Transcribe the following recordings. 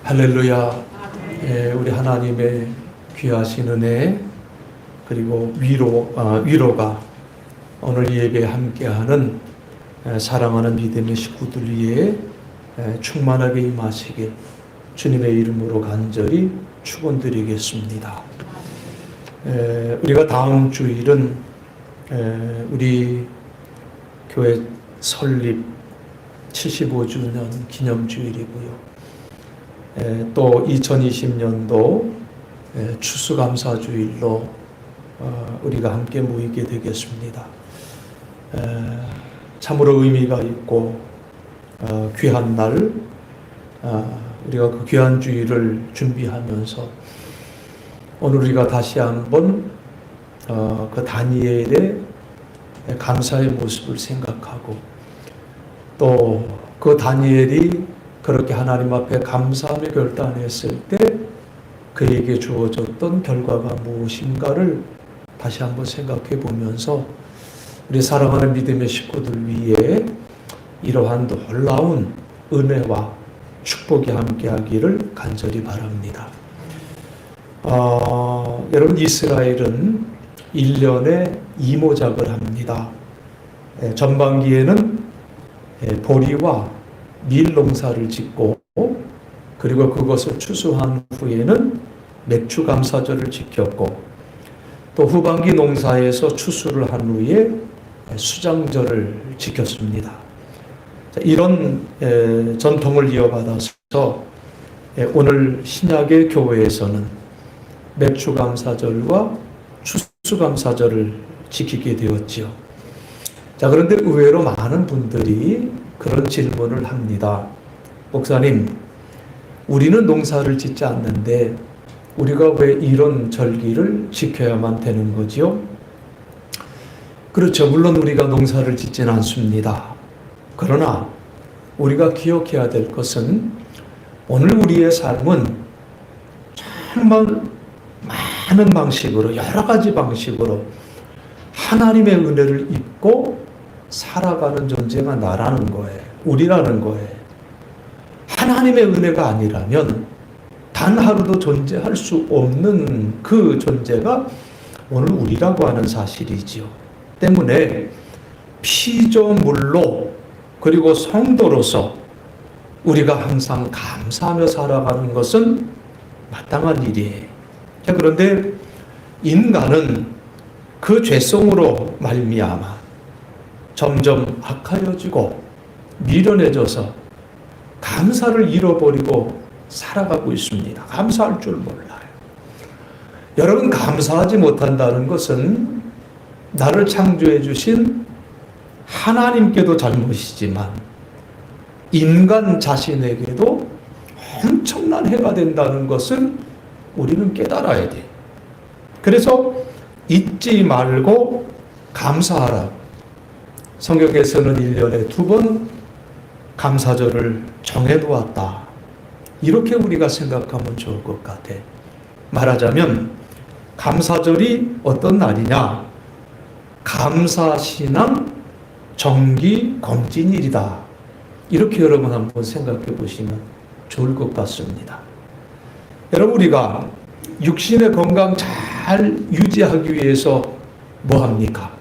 할렐루야. 우리 하나님의 귀하신 은혜 그리고 위로가 오늘 예배에 함께하는 사랑하는 믿음의 식구들 위에 충만하게 임하시길 주님의 이름으로 간절히 축원드리겠습니다. 우리가 다음 주일은 우리 교회 설립 75주년 기념주일이고요. 또 2020년도 추수감사주일로 우리가 함께 모이게 되겠습니다. 참으로 의미가 있고 귀한 날, 우리가 그 귀한 주일을 준비하면서 오늘 우리가 다시 한번 그 다니엘의 감사의 모습을 생각하고 또 그 다니엘이 그렇게 하나님 앞에 감사하며 결단했을 때 그에게 주어졌던 결과가 무엇인가를 다시 한번 생각해 보면서 우리 사랑하는 믿음의 식구들 위해 이러한 놀라운 은혜와 축복이 함께하기를 간절히 바랍니다. 여러분, 이스라엘은 1년에 이모작을 합니다. 전반기에는 보리와 밀 농사를 짓고 그리고 그것을 추수한 후에는 맥주 감사절을 지켰고 또 후반기 농사에서 추수를 한 후에 수장절을 지켰습니다. 이런 전통을 이어받아서 오늘 신약의 교회에서는 맥주 감사절과 추수 감사절을 지키게 되었지요. 자, 그런데 의외로 많은 분들이 그런 질문을 합니다. 목사님, 우리는 농사를 짓지 않는데 우리가 왜 이런 절기를 지켜야만 되는 거지요? 그렇죠. 물론 우리가 농사를 짓지는 않습니다. 그러나 우리가 기억해야 될 것은 오늘 우리의 삶은 정말 많은 방식으로, 여러 가지 방식으로 하나님의 은혜를 입고 살아가는 존재가 나라는 거예요. 우리라는 거예요. 하나님의 은혜가 아니라면 단 하루도 존재할 수 없는 그 존재가 오늘 우리라고 하는 사실이지요. 때문에 피조물로 그리고 성도로서 우리가 항상 감사하며 살아가는 것은 마땅한 일이에요. 자, 그런데 인간은 그 죄성으로 말미암아 점점 악하여지고 미련해져서 감사를 잃어버리고 살아가고 있습니다. 감사할 줄 몰라요. 여러분, 감사하지 못한다는 것은 나를 창조해 주신 하나님께도 잘못이지만 인간 자신에게도 엄청난 해가 된다는 것을 우리는 깨달아야 돼요. 그래서 잊지 말고 감사하라. 성경에서는 1년에 2번 감사절을 정해놓았다. 이렇게 우리가 생각하면 좋을 것 같아. 말하자면 감사절이 어떤 날이냐? 감사신앙 정기 검진일이다. 이렇게 여러분 한번 생각해 보시면 좋을 것 같습니다. 여러분, 우리가 육신의 건강 잘 유지하기 위해서 뭐 합니까?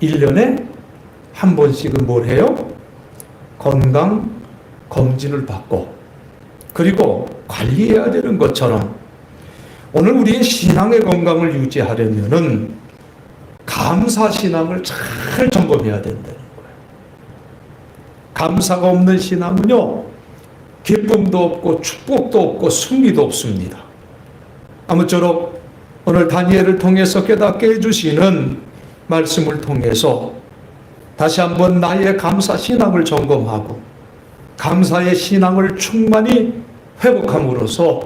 1년에 한 번씩은 뭘 해요? 건강 검진을 받고 그리고 관리해야 되는 것처럼 오늘 우리의 신앙의 건강을 유지하려면은 감사 신앙을 잘 점검해야 된다는 거예요. 감사가 없는 신앙은요, 기쁨도 없고 축복도 없고 승리도 없습니다. 아무쪼록 오늘 다니엘을 통해서 깨닫게 해주시는 말씀을 통해서 다시 한번 나의 감사 신앙을 점검하고 감사의 신앙을 충만히 회복함으로써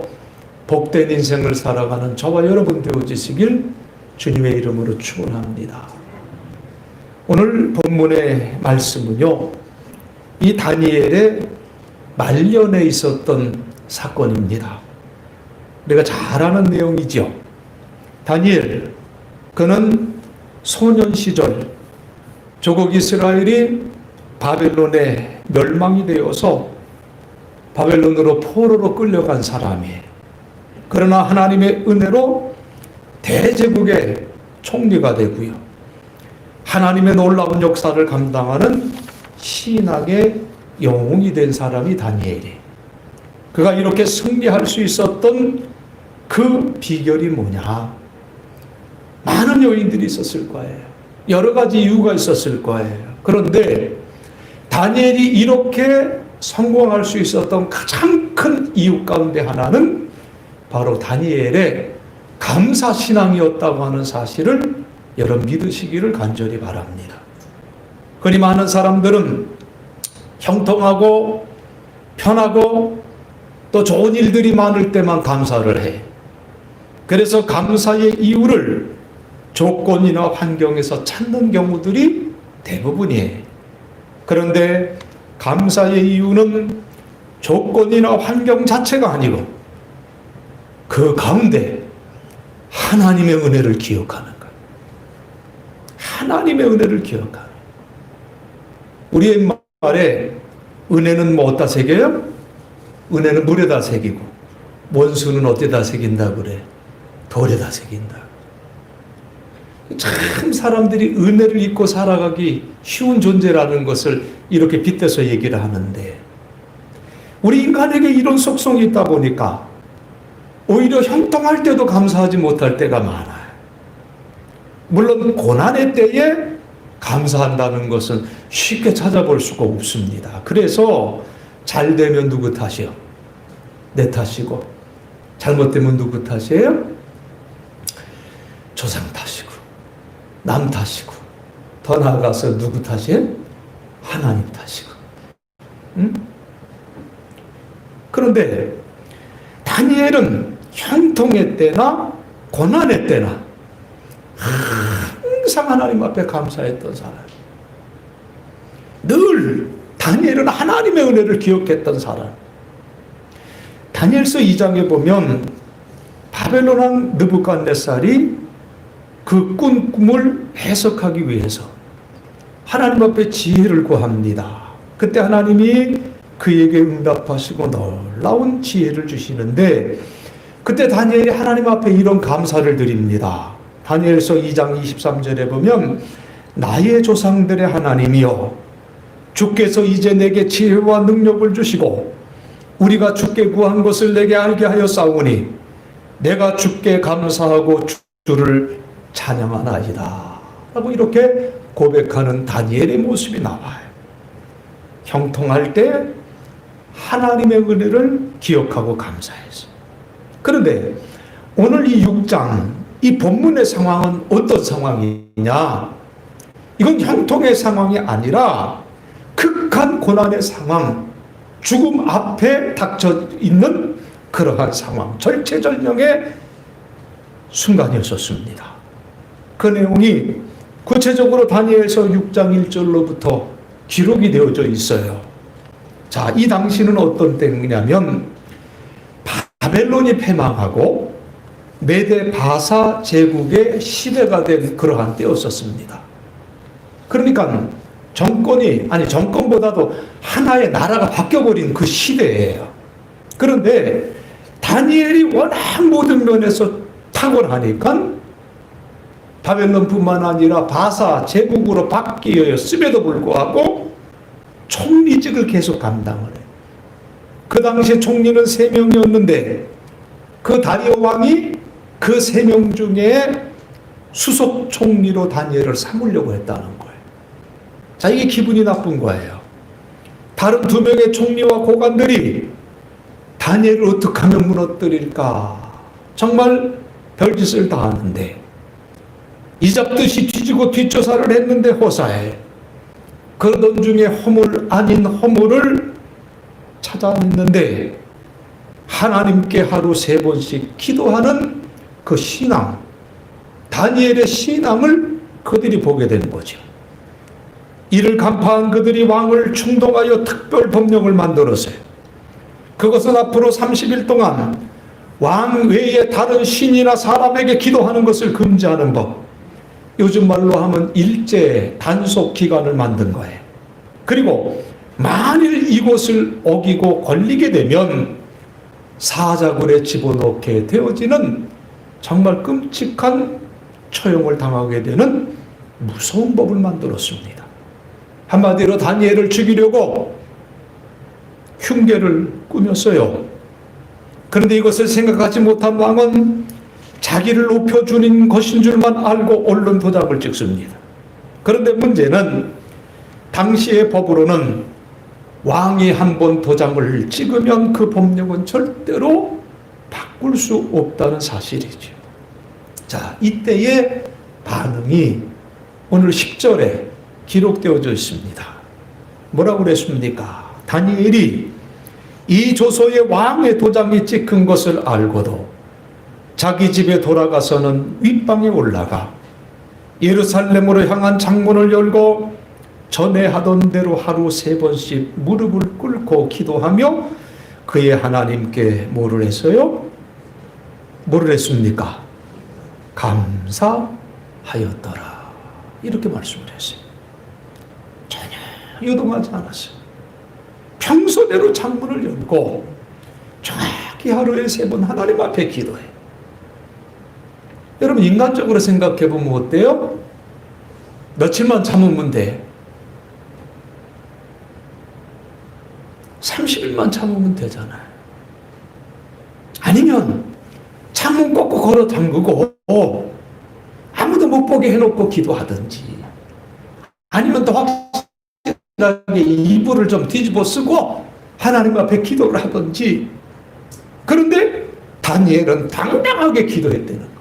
복된 인생을 살아가는 저와 여러분 되어지시길 주님의 이름으로 축원합니다. 오늘 본문의 말씀은요, 이 다니엘의 말년에 있었던 사건입니다. 우리가 잘 아는 내용이죠. 다니엘, 그는 소년 시절 조국 이스라엘이 바벨론에 멸망이 되어서 바벨론으로 포로로 끌려간 사람이에요. 그러나 하나님의 은혜로 대제국의 총리가 되고요. 하나님의 놀라운 역사를 감당하는 신학의 영웅이 된 사람이 다니엘이에요. 그가 이렇게 승리할 수 있었던 그 비결이 뭐냐? 많은 요인들이 있었을 거예요. 여러 가지 이유가 있었을 거예요. 그런데 다니엘이 이렇게 성공할 수 있었던 가장 큰 이유 가운데 하나는 바로 다니엘의 감사신앙이었다고 하는 사실을 여러분 믿으시기를 간절히 바랍니다. 그리 많은 사람들은 형통하고 편하고 또 좋은 일들이 많을 때만 감사를 해. 그래서 감사의 이유를 조건이나 환경에서 찾는 경우들이 대부분이에요. 그런데 감사의 이유는 조건이나 환경 자체가 아니고 그 가운데 하나님의 은혜를 기억하는 거예요. 하나님의 은혜를 기억하는 거예요. 우리의 말에 은혜는 뭐 어디다 새겨요? 은혜는 물에다 새기고 원수는 어디다 새긴다 그래? 돌에다 새긴다. 참 사람들이 은혜를 잊고 살아가기 쉬운 존재라는 것을 이렇게 빗대서 얘기를 하는데 우리 인간에게 이런 속성이 있다 보니까 오히려 형통할 때도 감사하지 못할 때가 많아요. 물론 고난의 때에 감사한다는 것은 쉽게 찾아볼 수가 없습니다. 그래서 잘 되면 누구 탓이요? 내 탓이고 잘못되면 누구 탓이에요? 조상 탓이고 남 탓이고 더 나아가서 누구 탓이에요? 하나님 탓이고. 응? 그런데 다니엘은 형통의 때나 고난의 때나 항상 하나님 앞에 감사했던 사람. 늘 다니엘은 하나님의 은혜를 기억했던 사람. 다니엘서 2장에 보면 바벨론 왕 느부갓네살이 그 꾼 꿈을 해석하기 위해서 하나님 앞에 지혜를 구합니다. 그때 하나님이 그에게 응답하시고 놀라운 지혜를 주시는데 그때 다니엘이 하나님 앞에 이런 감사를 드립니다. 다니엘서 2장 23절에 보면 나의 조상들의 하나님이여 주께서 이제 내게 지혜와 능력을 주시고 우리가 주께 구한 것을 내게 알게 하였사오니 내가 주께 감사하고 주를 찬양하나이다 라고 이렇게 고백하는 다니엘의 모습이 나와요. 형통할 때 하나님의 은혜를 기억하고 감사해서. 그런데 오늘 이 6장 이 본문의 상황은 어떤 상황이냐? 이건 형통의 상황이 아니라 극한 고난의 상황, 죽음 앞에 닥쳐 있는 그러한 상황, 절체절명의 순간이었습니다. 그 내용이 구체적으로 다니엘서 6장 1절로부터 기록이 되어져 있어요. 자, 이 당시는 어떤 때냐면 바벨론이 패망하고 메데 바사 제국의 시대가 된 그러한 때였었습니다. 그러니까 정권보다도 하나의 나라가 바뀌어버린 그 시대예요. 그런데 다니엘이 워낙 모든 면에서 탁월하니까 바벨론뿐만 아니라 바사 제국으로 바뀌었음에도 불구하고 총리직을 계속 감당을 해요. 그 당시에 총리는 3명이었는데 그 다리오 왕이 그 3명 중에 수석 총리로 다니엘을 삼으려고 했다는 거예요. 자, 이게 기분이 나쁜 거예요. 다른 2명의 총리와 고관들이 다니엘을 어떻게 하면 무너뜨릴까? 정말 별짓을 다 하는데 이잡듯이 뒤지고 뒷조사를 했는데 호사에 그러던 중에 허물 아닌 허물을 찾아냈는데 하나님께 하루 3번씩 기도하는 그 신앙, 다니엘의 신앙을 그들이 보게 된 거죠. 이를 간파한 그들이 왕을 충동하여 특별 법령을 만들었어요. 그것은 앞으로 30일 동안 왕 외에 다른 신이나 사람에게 기도하는 것을 금지하는 법, 요즘 말로 하면 일제 단속 기간을 만든 거예요. 그리고 만일 이곳을 어기고 걸리게 되면 사자굴에 집어넣게 되어지는 정말 끔찍한 처형을 당하게 되는 무서운 법을 만들었습니다. 한마디로 다니엘을 죽이려고 흉계를 꾸몄어요. 그런데 이것을 생각하지 못한 왕은 자기를 높여주는 것인 줄만 알고 얼른 도장을 찍습니다. 그런데 문제는 당시의 법으로는 왕이 한 번 도장을 찍으면 그 법령은 절대로 바꿀 수 없다는 사실이죠. 자, 이때의 반응이 오늘 10절에 기록되어져 있습니다. 뭐라고 그랬습니까? 다니엘이 이 조서에 왕의 도장이 찍힌 것을 알고도 자기 집에 돌아가서는 윗방에 올라가 예루살렘으로 향한 창문을 열고 전에 하던 대로 하루 3번씩 무릎을 꿇고 기도하며 그의 하나님께 뭐를 했어요? 뭐를 했습니까? 감사하였더라. 이렇게 말씀을 했어요. 전혀 요동하지 않았어요. 평소대로 창문을 열고 정확히 하루에 3번 하나님 앞에 기도해. 여러분, 인간적으로 생각해 보면 어때요? 며칠만 참으면 돼. 30일만 참으면 되잖아요. 아니면 창문 꼭꼭 걸어 잠그고 아무도 못 보게 해놓고 기도하든지, 아니면 더 확실하게 이불을 좀 뒤집어 쓰고 하나님 앞에 기도를 하든지. 그런데 다니엘은 당당하게 기도했다는 거예요.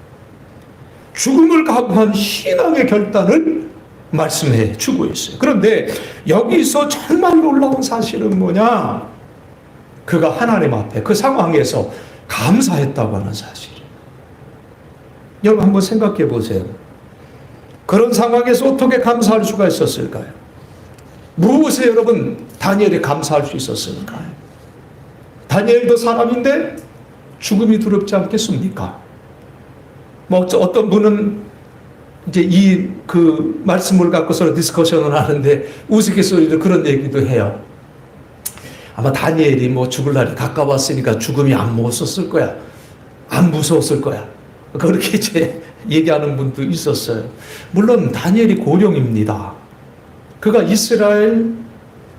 죽음을 각오한 신앙의 결단을 말씀해 주고 있어요. 그런데 여기서 정말 놀라운 사실은 뭐냐? 그가 하나님 앞에 그 상황에서 감사했다고 하는 사실. 여러분 한번 생각해 보세요. 그런 상황에서 어떻게 감사할 수가 있었을까요? 무엇에 여러분 다니엘이 감사할 수 있었을까요? 다니엘도 사람인데 죽음이 두렵지 않겠습니까? 뭐 어떤 분은 이제 이 그 말씀을 갖고서 디스커션을 하는데 우스갯소리로 그런 얘기도 해요. 아마 다니엘이 뭐 죽을 날이 가까웠으니까 죽음이 안 무서웠을 거야. 안 무서웠을 거야. 그렇게 이제 얘기하는 분도 있었어요. 물론 다니엘이 고령입니다. 그가 이스라엘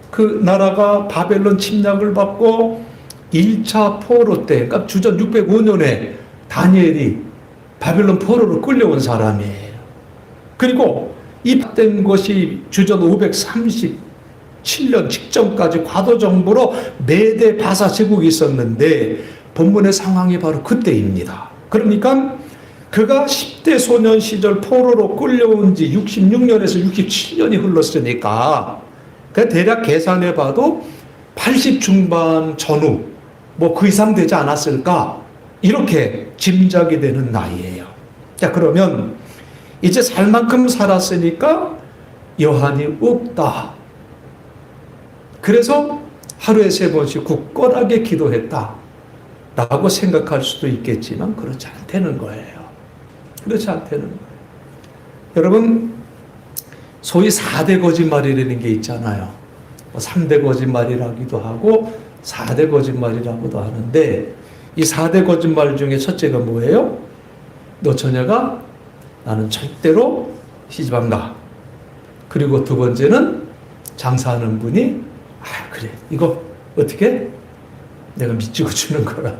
그 나라가 바벨론 침략을 받고 1차 포로 때, 그러니까 주전 605년에 다니엘이 바벨론 포로로 끌려온 사람이에요. 그리고 입된 것이 주전 537년 직전까지 과도정부로 메대 바사 제국이 있었는데 본문의 상황이 바로 그때입니다. 그러니까 그가 10대 소년 시절 포로로 끌려온 지 66년에서 67년이 흘렀으니까 대략 계산해 봐도 80 중반 전후 뭐 그 이상 되지 않았을까, 이렇게 짐작이 되는 나이예요. 자, 그러면 이제 살 만큼 살았으니까 여한이 없다. 그래서 하루에 3번씩 굳건하게 기도했다 라고 생각할 수도 있겠지만 그렇지 않다는 거예요. 그렇지 않다는 거예요. 여러분, 소위 4대 거짓말이라는 게 있잖아요. 3대 거짓말이라기도 하고 4대 거짓말이라고도 하는데, 이 4대 거짓말 중에 첫째가 뭐예요? 너 저녁아 나는 절대로 시집 안 가. 그리고 두 번째는 장사하는 분이 그래 이거 어떻게 내가 미치고 주는 거라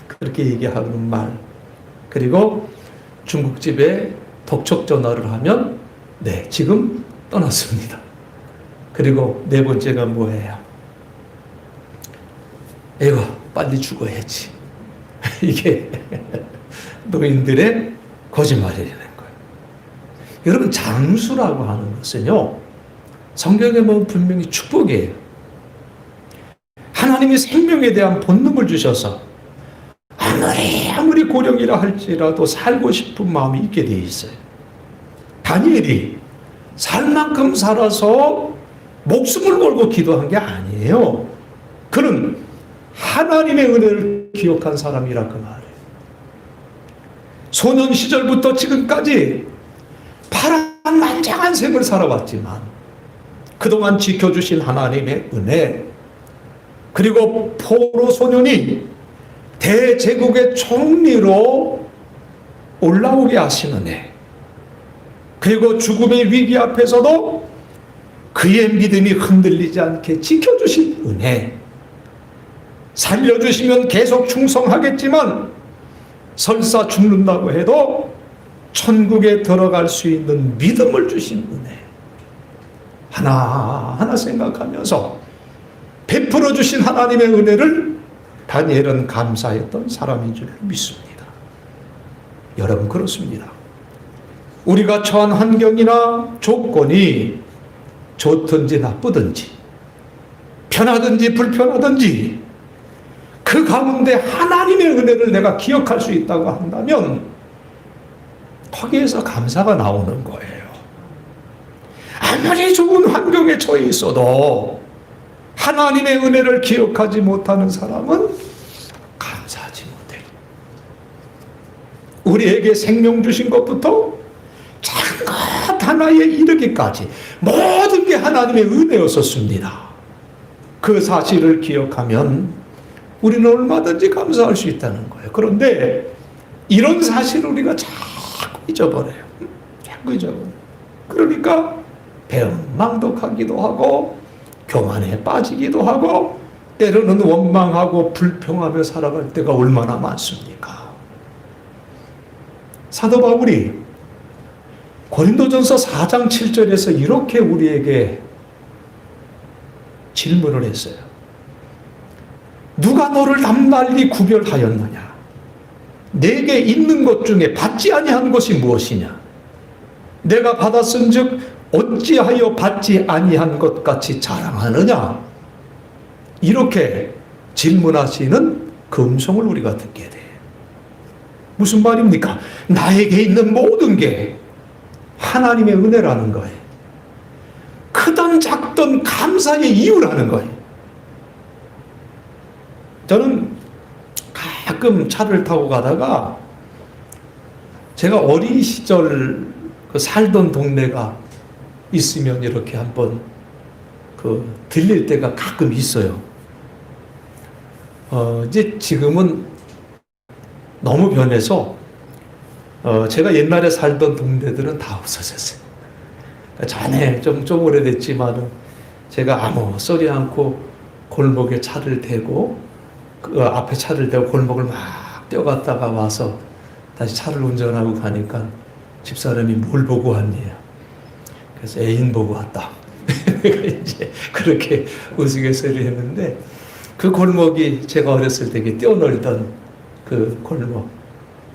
그렇게 얘기하는 말. 그리고 중국집에 독촉 전화를 하면 네 지금 떠났습니다. 그리고 네 번째가 뭐예요? 에고 빨리 죽어야지. 이게 노인들의 거짓말이라는 거예요. 여러분, 장수라고 하는 것은요, 성경에 보면 분명히 축복이에요. 하나님이 생명에 대한 본능을 주셔서 아무리 고령이라 할지라도 살고 싶은 마음이 있게 되어 있어요. 다니엘이 살 만큼 살아서 목숨을 걸고 기도한 게 아니에요. 그는 하나님의 은혜를 기억한 사람이라 그 말이에요. 소년 시절부터 지금까지 파란만장한 생을 살아왔지만 그동안 지켜주신 하나님의 은혜, 그리고 포로 소년이 대제국의 총리로 올라오게 하신 은혜, 그리고 죽음의 위기 앞에서도 그의 믿음이 흔들리지 않게 지켜주신 은혜, 살려주시면 계속 충성하겠지만 설사 죽는다고 해도 천국에 들어갈 수 있는 믿음을 주신 은혜, 하나하나 생각하면서 베풀어 주신 하나님의 은혜를 다니엘은 감사했던 사람인 줄 믿습니다. 여러분, 그렇습니다. 우리가 처한 환경이나 조건이 좋든지 나쁘든지, 편하든지 불편하든지, 그 가운데 하나님의 은혜를 내가 기억할 수 있다고 한다면 거기에서 감사가 나오는 거예요. 아무리 좋은 환경에 처해 있어도 하나님의 은혜를 기억하지 못하는 사람은 감사하지 못해요. 우리에게 생명 주신 것부터 작은 것 하나에 이르기까지 모든 게 하나님의 은혜였었습니다. 그 사실을 기억하면 우리는 얼마든지 감사할 수 있다는 거예요. 그런데 이런 사실을 우리가 자꾸 잊어버려요. 자꾸 잊어버려요. 그러니까 배은망덕하기도 하고 교만에 빠지기도 하고 때로는 원망하고 불평하며 살아갈 때가 얼마나 많습니까? 사도 바울이 고린도전서 4장 7절에서 이렇게 우리에게 질문을 했어요. 누가 너를 남달리 구별하였느냐? 내게 있는 것 중에 받지 아니한 것이 무엇이냐? 내가 받았은즉 어찌하여 받지 아니한 것 같이 자랑하느냐? 이렇게 질문하시는 그 음성을 우리가 듣게 돼. 무슨 말입니까? 나에게 있는 모든 게 하나님의 은혜라는 거예요. 크든 작든 감사의 이유라는 거예요. 저는 가끔 차를 타고 가다가 제가 어린 시절 살던 동네가 있으면 이렇게 한번 들릴 때가 가끔 있어요. 이제 지금은 너무 변해서 제가 옛날에 살던 동네들은 다 없어졌어요. 전에 좀 오래됐지만 제가 아무 소리 않고 골목에 차를 대고 그 앞에 차를 대고 골목을 막 뛰어갔다가 와서 다시 차를 운전하고 가니까 집사람이 뭘 보고 왔냐? 그래서 애인 보고 왔다. 내가 이제 그렇게 우스갯소리 했는데 그 골목이 제가 어렸을 때 뛰어놀던 그 골목.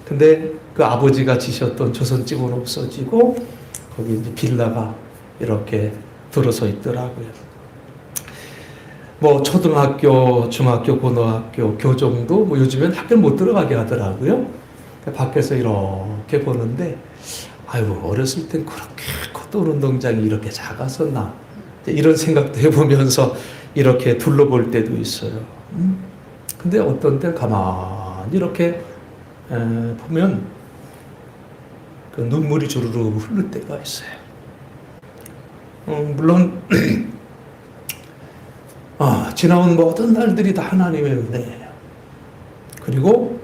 근데 그 아버지가 지셨던 조선집은 없어지고 거기 이제 빌라가 이렇게 들어서 있더라고요. 뭐 초등학교, 중학교, 고등학교, 교정도 뭐 요즘엔 학교 못 들어가게 하더라고요. 밖에서 이렇게 보는데 아이고 어렸을 땐 그렇게 컸던 운동장이 이렇게 작았었나 이런 생각도 해보면서 이렇게 둘러볼 때도 있어요. 근데 어떤 때 가만히 이렇게 보면 그 눈물이 주르르 흐를 때가 있어요. 물론 지나온 모든 날들이 다 하나님의 은혜예요. 그리고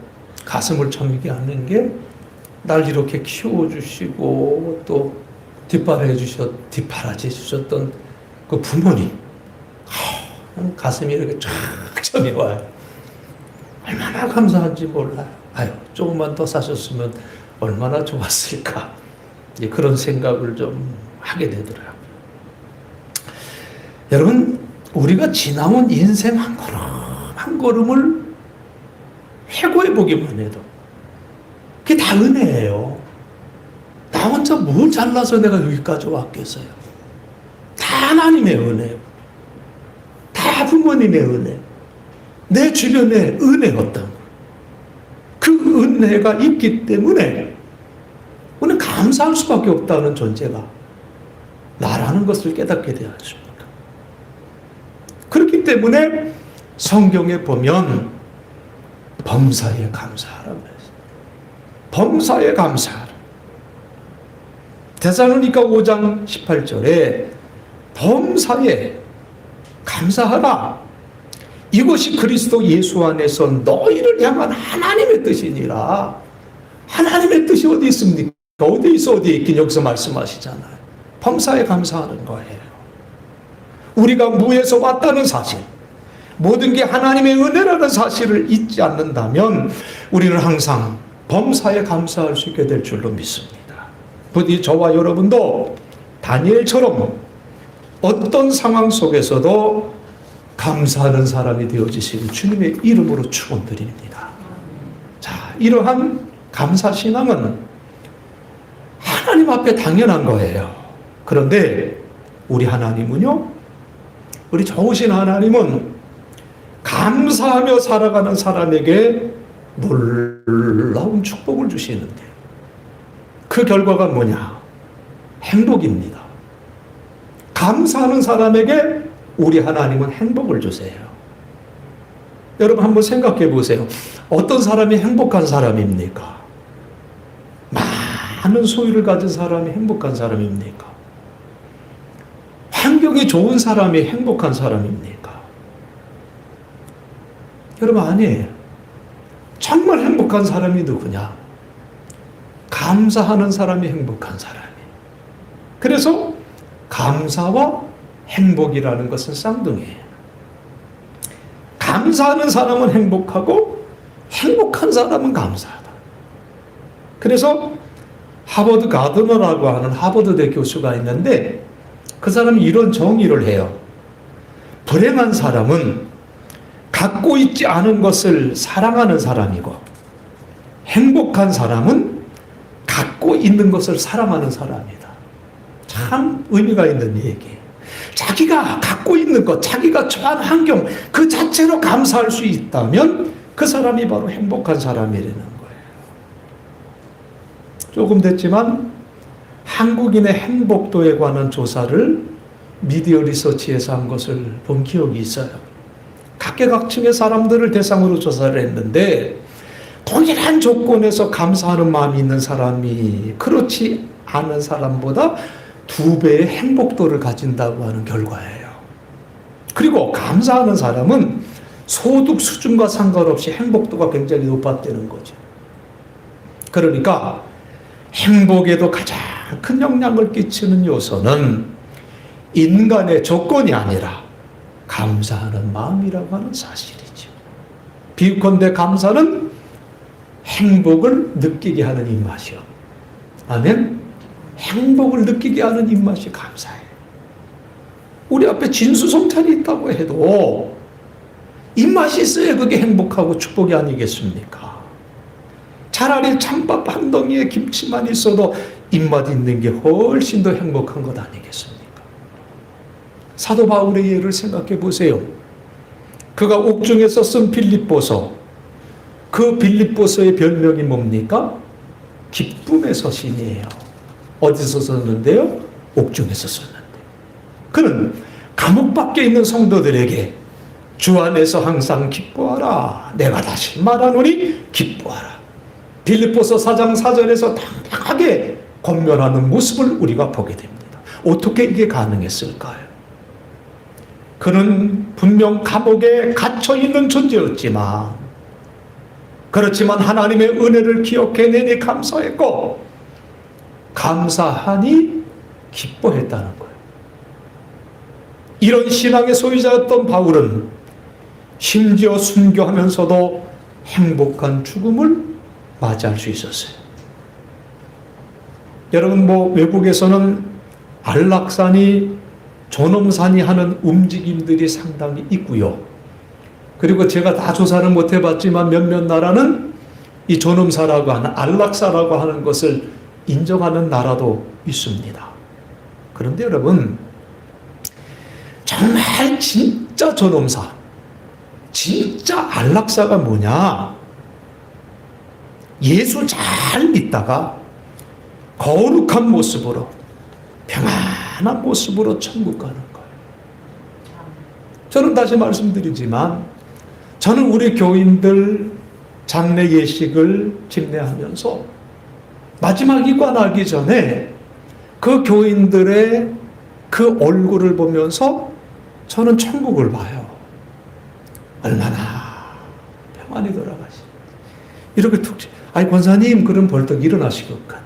가슴을 저미게 하는 게 날 이렇게 키워주시고 또 뒷바라지 해주셨던 그 부모님. 가슴이 이렇게 쫙 저미와요. 얼마나 감사한지 몰라요. 아유, 조금만 더 사셨으면 얼마나 좋았을까. 그런 생각을 좀 하게 되더라고요. 여러분, 우리가 지나온 인생 한 걸음 한 걸음을 회고해 보기만 해도 그게 다 은혜예요. 나 혼자 뭘 잘나서 내가 여기까지 왔겠어요. 다 하나님의 은혜예요. 다 부모님의 은혜. 내 주변에 은혜였던 거. 그 은혜가 있기 때문에 우리는 감사할 수밖에 없다는 존재가 나라는 것을 깨닫게 되어 있습니다. 그렇기 때문에 성경에 보면 범사에 감사하라고 했어요. 범사에 감사하라. 데살로니가 5장 18절에 범사에 감사하라. 이것이 그리스도 예수 안에서 너희를 향한 하나님의 뜻이니라. 하나님의 뜻이 어디 있습니까? 어디 있어 어디에 있긴 여기서 말씀하시잖아요. 범사에 감사하는 거예요. 우리가 무에서 왔다는 사실, 모든 게 하나님의 은혜라는 사실을 잊지 않는다면 우리는 항상 범사에 감사할 수 있게 될 줄로 믿습니다. 부디 저와 여러분도 다니엘처럼 어떤 상황 속에서도 감사하는 사람이 되어지시길 주님의 이름으로 축원드립니다. 자, 이러한 감사신앙은 하나님 앞에 당연한 거예요. 그런데 우리 하나님은요, 우리 좋으신 하나님은 감사하며 살아가는 사람에게 놀라운 축복을 주시는데 그 결과가 뭐냐? 행복입니다. 감사하는 사람에게 우리 하나님은 행복을 주세요. 여러분 한번 생각해 보세요. 어떤 사람이 행복한 사람입니까? 많은 소유를 가진 사람이 행복한 사람입니까? 환경이 좋은 사람이 행복한 사람입니까? 여러분 아니에요. 정말 행복한 사람이 누구냐? 감사하는 사람이 행복한 사람이에요. 그래서 감사와 행복이라는 것은 쌍둥이에요. 감사하는 사람은 행복하고 행복한 사람은 감사하다. 그래서 하버드 가드너라고 하는 하버드대 교수가 있는데 그 사람이 이런 정의를 해요. 불행한 사람은 갖고 있지 않은 것을 사랑하는 사람이고 행복한 사람은 갖고 있는 것을 사랑하는 사람이다. 참 의미가 있는 얘기예요. 자기가 갖고 있는 것, 자기가 처한 환경 그 자체로 감사할 수 있다면 그 사람이 바로 행복한 사람이라는 거예요. 조금 됐지만 한국인의 행복도에 관한 조사를 미디어 리서치에서 한 것을 본 기억이 있어요. 각계각층의 사람들을 대상으로 조사를 했는데 동일한 조건에서 감사하는 마음이 있는 사람이 그렇지 않은 사람보다 2배의 행복도를 가진다고 하는 결과예요. 그리고 감사하는 사람은 소득 수준과 상관없이 행복도가 굉장히 높았다는 거죠. 그러니까 행복에도 가장 큰 영향을 끼치는 요소는 인간의 조건이 아니라 감사하는 마음이라고 하는 사실이죠. 비유컨대 감사는 행복을 느끼게 하는 입맛이요. 아멘. 행복을 느끼게 하는 입맛이 감사해요. 우리 앞에 진수성찬이 있다고 해도 입맛이 있어야 그게 행복하고 축복이 아니겠습니까? 차라리 찬밥 한 덩이에 김치만 있어도 입맛 있는 게 훨씬 더 행복한 것 아니겠습니까? 사도 바울의 예를 생각해 보세요. 그가 옥중에서 쓴 빌립보서, 그 빌립보서의 별명이 뭡니까? 기쁨의 서신이에요. 어디서 썼는데요? 옥중에서 썼는데. 그는 감옥 밖에 있는 성도들에게 주 안에서 항상 기뻐하라. 내가 다시 말하노니 기뻐하라. 빌립보서 4장 4절에서 당당하게 권면하는 모습을 우리가 보게 됩니다. 어떻게 이게 가능했을까요? 그는 분명 감옥에 갇혀있는 존재였지만 그렇지만 하나님의 은혜를 기억해내니 감사했고 감사하니 기뻐했다는 거예요. 이런 신앙의 소유자였던 바울은 심지어 순교하면서도 행복한 죽음을 맞이할 수 있었어요. 여러분 외국에서는 안락산이 존엄산이 하는 움직임들이 상당히 있고요. 그리고 제가 다 조사를 못 해봤지만 몇몇 나라는 이 존엄사라고 하는 안락사라고 하는 것을 인정하는 나라도 있습니다. 그런데 여러분 정말 진짜 존엄사, 진짜 안락사가 뭐냐? 예수 잘 믿다가 거룩한 모습으로 평안한 모습으로 천국 가는 거예요. 저는 다시 말씀드리지만 저는 우리 교인들 장례 예식을 집례하면서 마지막 이관하기 전에 그 교인들의 그 얼굴을 보면서 저는 천국을 봐요. 얼마나 평안히 돌아가시. 이렇게 툭, 아니 권사님 그럼 벌떡 일어나실 것 같아.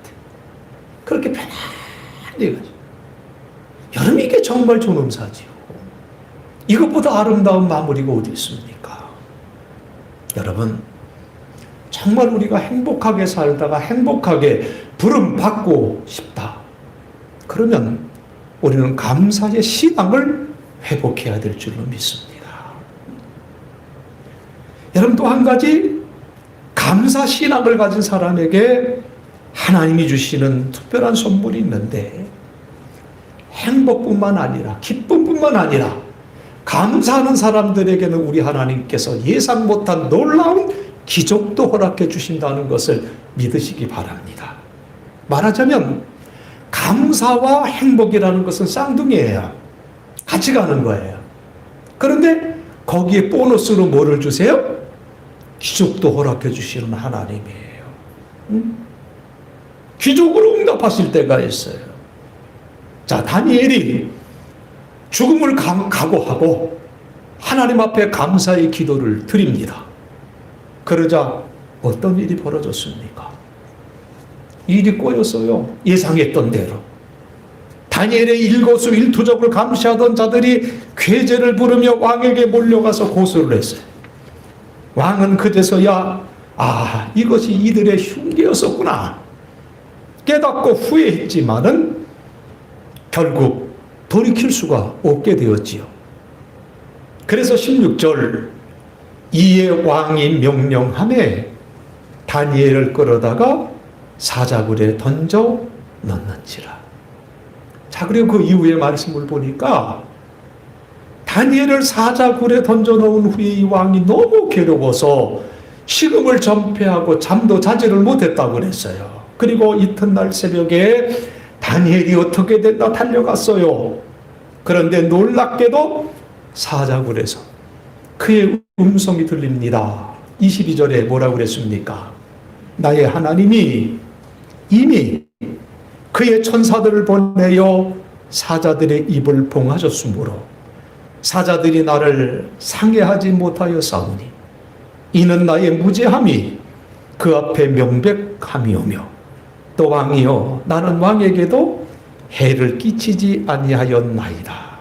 그렇게 편안히 가죠. 여러분 이게 정말 존엄사지요. 이것보다 아름다운 마무리가 어디 있습니까? 여러분 정말 우리가 행복하게 살다가 행복하게 부름 받고 싶다. 그러면 우리는 감사의 신앙을 회복해야 될 줄로 믿습니다. 여러분 또 한 가지 감사 신앙을 가진 사람에게 하나님이 주시는 특별한 선물이 있는데 행복뿐만 아니라 기쁨뿐만 아니라 감사하는 사람들에게는 우리 하나님께서 예상 못한 놀라운 기적도 허락해 주신다는 것을 믿으시기 바랍니다. 말하자면 감사와 행복이라는 것은 쌍둥이에요. 같이 가는 거예요. 그런데 거기에 보너스로 뭐를 주세요? 기적도 허락해 주시는 하나님이에요. 기적으로 응답하실 때가 있어요. 자, 다니엘이 죽음을 각오하고 하나님 앞에 감사의 기도를 드립니다. 그러자 어떤 일이 벌어졌습니까? 일이 꼬였어요. 예상했던 대로. 다니엘의 일거수일투족을 감시하던 자들이 궤제를 부르며 왕에게 몰려가서 고소를 했어요. 왕은 그제서야 이것이 이들의 흉계였었구나 깨닫고 후회했지만은 결국 돌이킬 수가 없게 되었지요. 그래서 16절 이에 왕이 명령하매 다니엘을 끌어다가 사자굴에 던져 넣는지라. 자, 그리고 그 이후의 말씀을 보니까 다니엘을 사자굴에 던져 넣은 후에 이 왕이 너무 괴로워서 식음을 전폐하고 잠도 자지를 못했다고 그랬어요. 그리고 이튿날 새벽에 다니엘이 어떻게 됐나 달려갔어요. 그런데 놀랍게도 사자굴에서 그의 음성이 들립니다. 22절에 뭐라고 그랬습니까? 나의 하나님이 이미 그의 천사들을 보내어 사자들의 입을 봉하셨으므로 사자들이 나를 상해하지 못하여 싸우니 이는 나의 무죄함이 그 앞에 명백함이오며 또 왕이여 나는 왕에게도 해를 끼치지 아니하였나이다.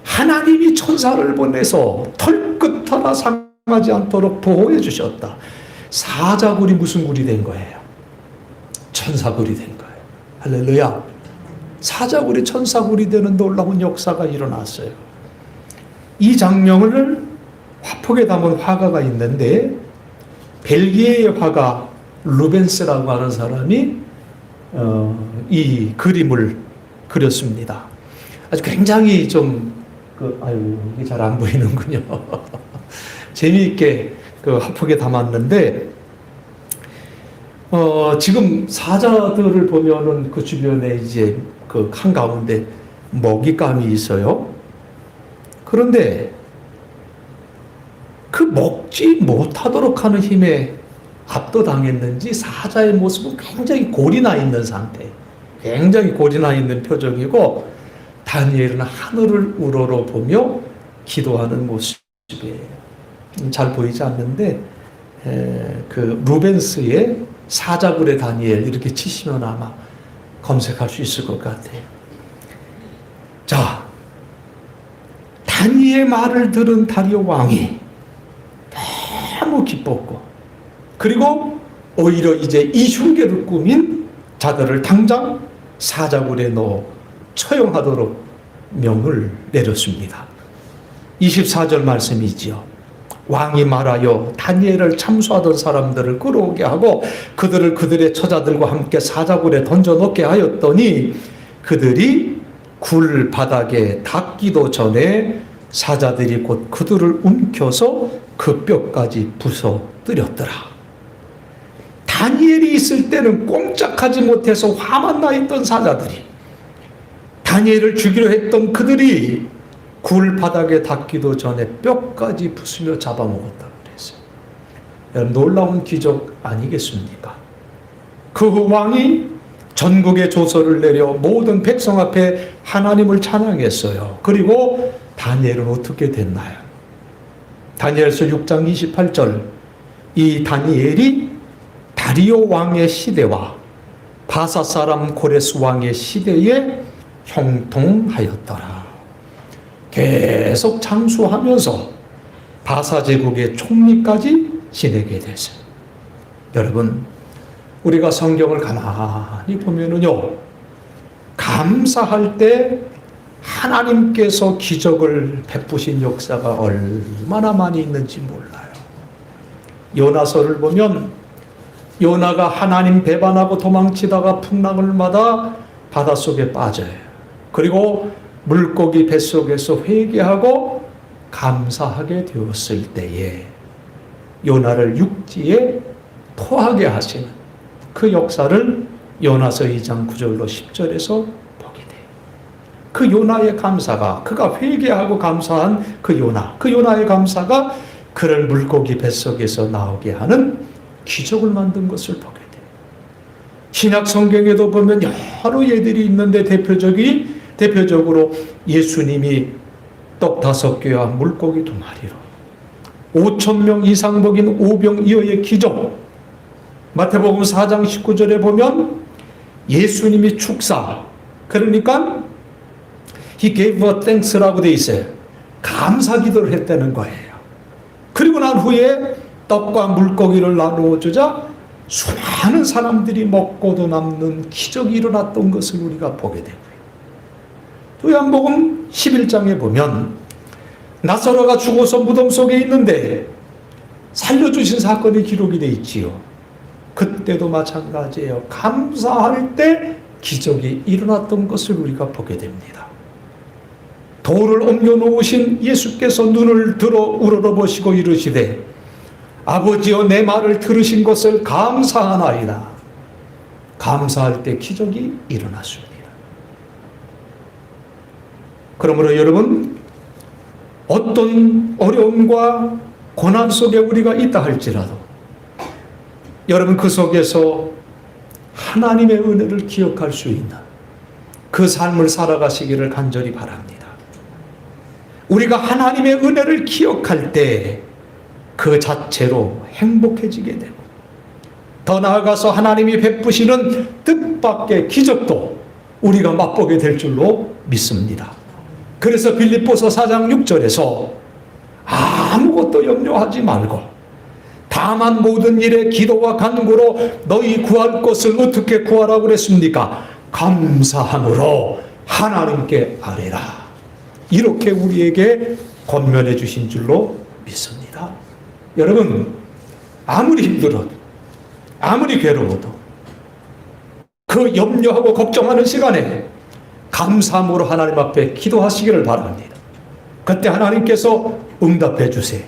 하나님이 천사를 보내서 털끝 하나 상하지 않도록 보호해 주셨다. 사자굴이 무슨 굴이 된 거예요? 천사굴이 된 거예요. 할렐루야. 사자굴이 천사굴이 되는 놀라운 역사가 일어났어요. 이 장면을 화폭에 담은 화가가 있는데 벨기에의 화가 루벤스라고 하는 사람이 이 그림을 그렸습니다. 아주 굉장히 좀 이게 잘 안 보이는군요. 재미있게 그 화폭에 담았는데 지금 사자들을 보면은 그 주변에 이제 그 한가운데 먹잇감이 있어요. 그런데 그 먹지 못하도록 하는 힘에 압도당했는지 사자의 모습은 굉장히 골이 나 있는 상태, 굉장히 골이 나 있는 표정이고 다니엘은 하늘을 우러러 보며 기도하는 모습이에요. 잘 보이지 않는데 그 루벤스의 사자굴의 다니엘 이렇게 치시면 아마 검색할 수 있을 것 같아요. 자, 다니엘의 말을 들은 다리오 왕이 너무 기뻤고 그리고 오히려 이제 이 흉계를 꾸민 자들을 당장 사자굴에 넣어 처형하도록 명을 내렸습니다. 24절 말씀이지요. 왕이 말하여 다니엘을 참수하던 사람들을 끌어오게 하고 그들을 그들의 처자들과 함께 사자굴에 던져 넣게 하였더니 그들이 굴 바닥에 닿기도 전에 사자들이 곧 그들을 움켜서 그 뼈까지 부숴뜨렸더라. 다니엘이 있을 때는 꼼짝하지 못해서 화만 나 있던 사자들이 다니엘을 죽이려 했던 그들이 굴 바닥에 닿기도 전에 뼈까지 부수며 잡아먹었다고 그랬어요. 여러분 놀라운 기적 아니겠습니까? 그 왕이 전국에 조서를 내려 모든 백성 앞에 하나님을 찬양했어요. 그리고 다니엘은 어떻게 됐나요? 다니엘서 6장 28절, 이 다니엘이 다리오 왕의 시대와 바사 사람 고레스 왕의 시대에 형통하였더라. 계속 장수하면서 바사 제국의 총리까지 지내게 됐어요. 여러분, 우리가 성경을 가만히 보면은요, 감사할 때 하나님께서 기적을 베푸신 역사가 얼마나 많이 있는지 몰라요. 요나서를 보면 요나가 하나님 배반하고 도망치다가 풍랑을 맞아 바닷속에 빠져요. 그리고 물고기 뱃속에서 회개하고 감사하게 되었을 때에 요나를 육지에 토하게 하시는 그 역사를 요나서 2장 9절로 10절에서 보게 돼요. 그 요나의 감사가, 그가 회개하고 감사한 그 요나의 감사가 그를 물고기 뱃속에서 나오게 하는 기적을 만든 것을 보게 돼요. 신약 성경에도 보면 여러 예들이 있는데 대표적으로 예수님이 떡 5개와 물고기 2마리로 5,000명 이상 먹인 오병이어의 기적, 마태복음 4장 19절에 보면 예수님이 축사, 그러니까 He gave a thanks라고 돼 있어요. 감사 기도를 했다는 거예요. 그리고 난 후에 떡과 물고기를 나누어 주자 수많은 사람들이 먹고도 남는 기적이 일어났던 것을 우리가 보게 되고요. 요한복음 11장에 보면 나사로가 죽어서 무덤 속에 있는데 살려주신 사건이 기록이 되어 있지요. 그때도 마찬가지예요. 감사할 때 기적이 일어났던 것을 우리가 보게 됩니다. 돌을 옮겨 놓으신 예수께서 눈을 들어 우러러보시고 이르시되 아버지여 내 말을 들으신 것을 감사하나이다. 감사할 때 기적이 일어났습니다. 그러므로 여러분, 어떤 어려움과 고난 속에 우리가 있다 할지라도 여러분 그 속에서 하나님의 은혜를 기억할 수 있는 그 삶을 살아가시기를 간절히 바랍니다. 우리가 하나님의 은혜를 기억할 때 그 자체로 행복해지게 되고 더 나아가서 하나님이 베푸시는 뜻밖의 기적도 우리가 맛보게 될 줄로 믿습니다. 그래서 빌립보서 4장 6절에서 아무것도 염려하지 말고 다만 모든 일에 기도와 간구로 너희 구할 것을 어떻게 구하라고 그랬습니까? 감사함으로 하나님께 아뢰라. 이렇게 우리에게 권면해 주신 줄로 믿습니다. 여러분, 아무리 힘들어도 아무리 괴로워도 그 염려하고 걱정하는 시간에 감사함으로 하나님 앞에 기도하시기를 바랍니다. 그때 하나님께서 응답해 주세요.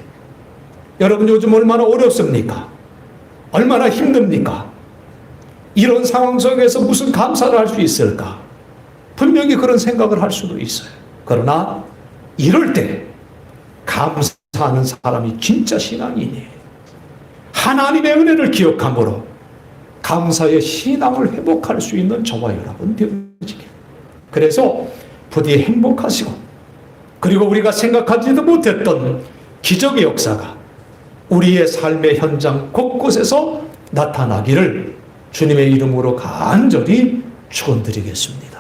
여러분 요즘 얼마나 어렵습니까? 얼마나 힘듭니까? 이런 상황 속에서 무슨 감사를 할 수 있을까? 분명히 그런 생각을 할 수도 있어요. 그러나 이럴 때 감사하는 사람이 진짜 신앙인이에요. 하나님의 은혜를 기억함으로 감사의 신앙을 회복할 수 있는 저와 여러분 되어지길. 그래서 부디 행복하시고 그리고 우리가 생각하지도 못했던 기적의 역사가 우리의 삶의 현장 곳곳에서 나타나기를 주님의 이름으로 간절히 축원드리겠습니다.